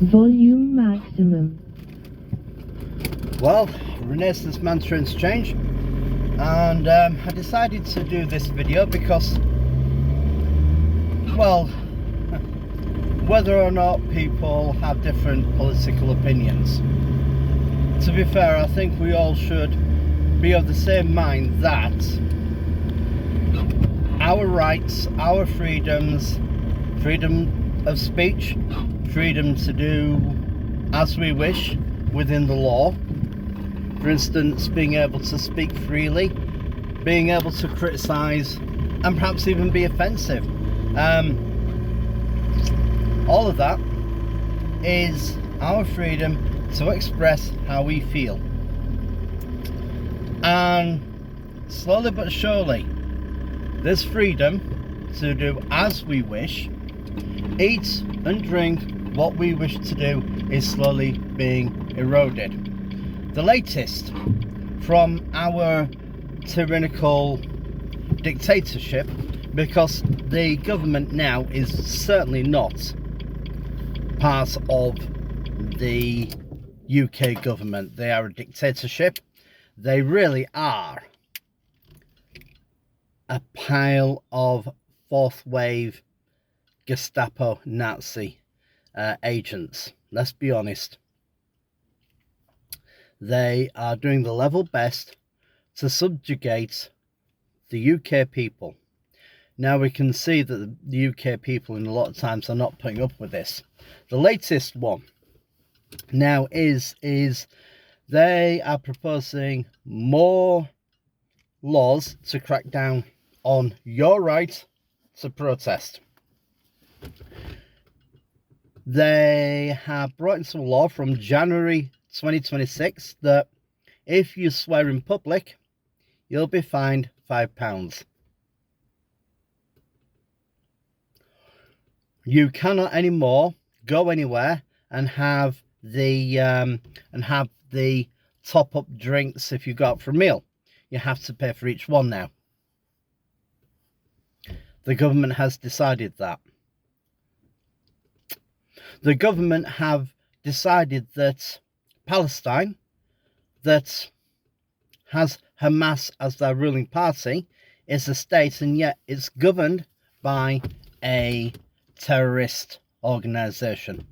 Volume maximum. Well, Renaissance Mantrons change, and I decided to do this video because, well, whether or not people have different political opinions, to be fair, I think we all should be of the same mind that our rights, our freedoms, freedom of speech, freedom to do as we wish within the law, for instance, being able to speak freely, being able to criticise and perhaps even be offensive, all of that is our freedom to express how we feel. And slowly but surely, this freedom to do as we wish, eat and drink what we wish to do, is slowly being eroded. The latest from our tyrannical dictatorship, because the government now is certainly not part of the UK government. They are a dictatorship. They really are a pile of fourth wave Gestapo Nazi agents. Let's be honest. They are doing the level best to subjugate the UK people. Now we can see that the UK people in a lot of times are not putting up with this. The latest one now is they are proposing more laws to crack down on your right to protest. They have brought into law from January 2026 that if you swear in public, you'll be fined £5. You cannot anymore go anywhere and have the top-up drinks if you go out for a meal. You have to pay for each one now. The government has decided that. The government have decided that Palestine, that has Hamas as their ruling party, is a state, and yet it's governed by a terrorist organization.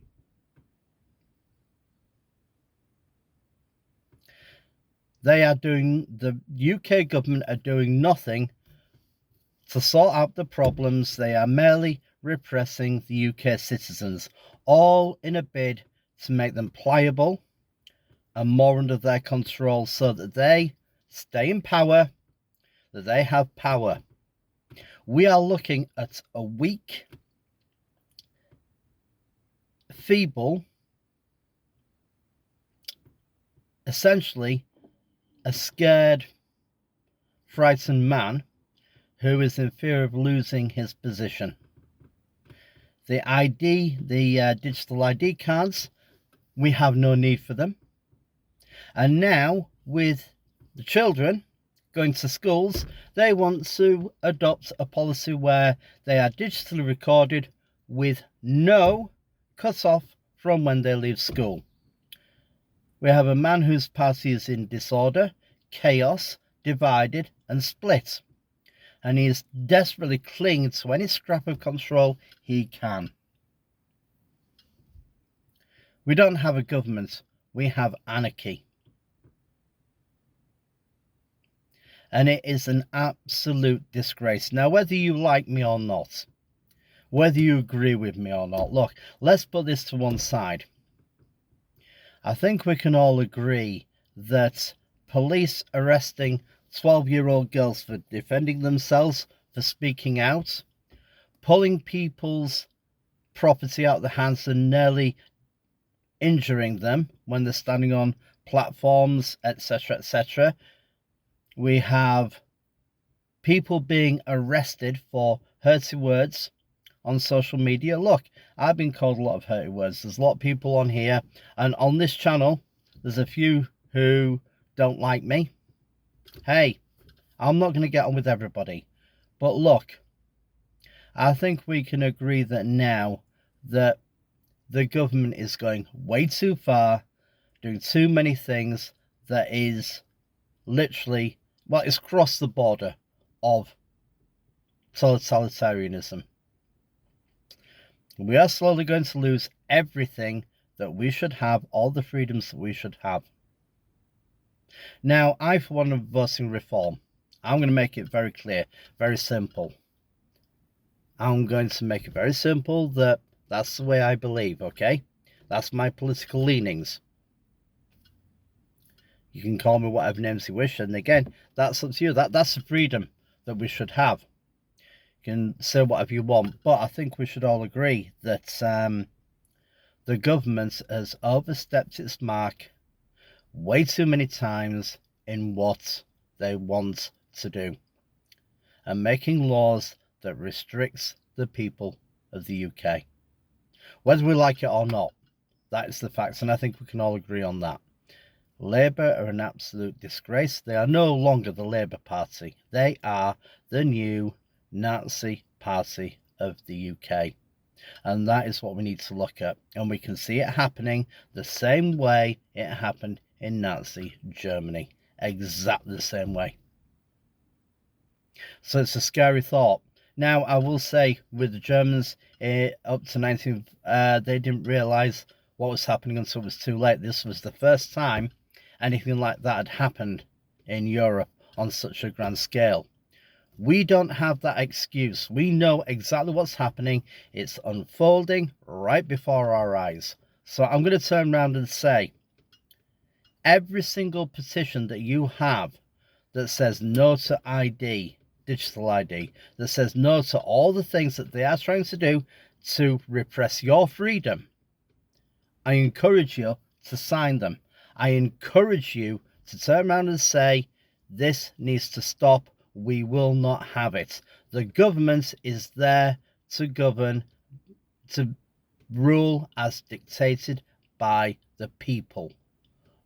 The UK government are doing nothing to sort out the problems. They are merely repressing the UK citizens, all in a bid to make them pliable and more under their control, so that they stay in power, that they have power. We are looking at a weak, feeble, essentially a scared, frightened man who is in fear of losing his position. The digital ID cards, we have no need for them. And now, with the children going to schools, they want to adopt a policy where they are digitally recorded with no cut-off from when they leave school. We have a man whose party is in disorder, chaos, divided and split. And he is desperately clinging to any scrap of control he can. We don't have a government, we have anarchy. And it is an absolute disgrace. Now, whether you like me or not, whether you agree with me or not, look, let's put this to one side. I think we can all agree that police arresting 12-year-old girls for defending themselves, for speaking out, pulling people's property out of their hands and nearly injuring them when they're standing on platforms, etc., etc. We have people being arrested for hurty words on social media. Look, I've been called a lot of hurty words. There's a lot of people on here, and on this channel, there's a few who don't like me. Hey, I'm not going to get on with everybody. But look, I think we can agree that now that the government is going way too far, doing too many things that is literally, well, it's crossed the border of totalitarianism. We are slowly going to lose everything that we should have, all the freedoms that we should have. Now, I, for one, am voting reform. I'm going to make it very clear, very simple. I'm going to make it very simple that that's the way I believe, okay? That's my political leanings. You can call me whatever names you wish, and again, that's up to you. That's the freedom that we should have. You can say whatever you want, but I think we should all agree that the government has overstepped its mark way too many times in what they want to do, and making laws that restricts the people of the UK. Whether we like it or not, that is the fact, and I think we can all agree on that. Labour are an absolute disgrace. They are no longer the Labour Party. They are the new Nazi Party of the UK. And that is what we need to look at. And we can see it happening the same way it happened in Nazi Germany. Exactly the same way. So it's a scary thought. Now, I will say, with the Germans up to 19, they didn't realise what was happening until it was too late. This was the first time anything like that had happened in Europe on such a grand scale. We don't have that excuse. We know exactly what's happening. It's unfolding right before our eyes. So I'm going to turn around and say, every single petition that you have that says no to ID, digital ID, that says no to all the things that they are trying to do to repress your freedom, I encourage you to sign them. I encourage you to turn around and say, this needs to stop. We will not have it. The government is there to govern, to rule as dictated by the people,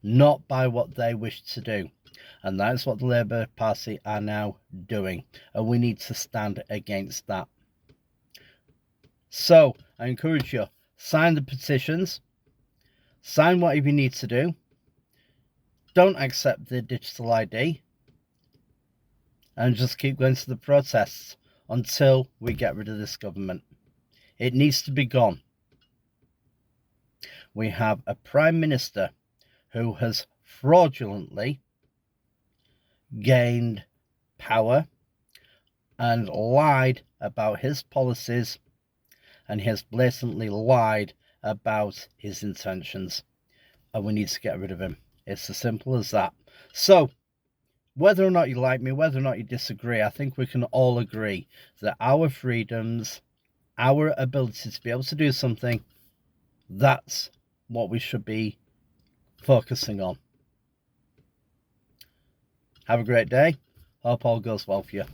not by what they wish to do. And that's what the Labour Party are now doing. And we need to stand against that. So I encourage you, sign the petitions, sign whatever you need to do. Don't accept the digital ID. And just keep going to the protests until we get rid of this government. It needs to be gone. We have a Prime Minister who has fraudulently gained power and lied about his policies, and he has blatantly lied about his intentions. And we need to get rid of him. It's as simple as that. So, whether or not you like me, whether or not you disagree, I think we can all agree that our freedoms, our ability to be able to do something, that's what we should be focusing on. Have a great day. Hope all goes well for you.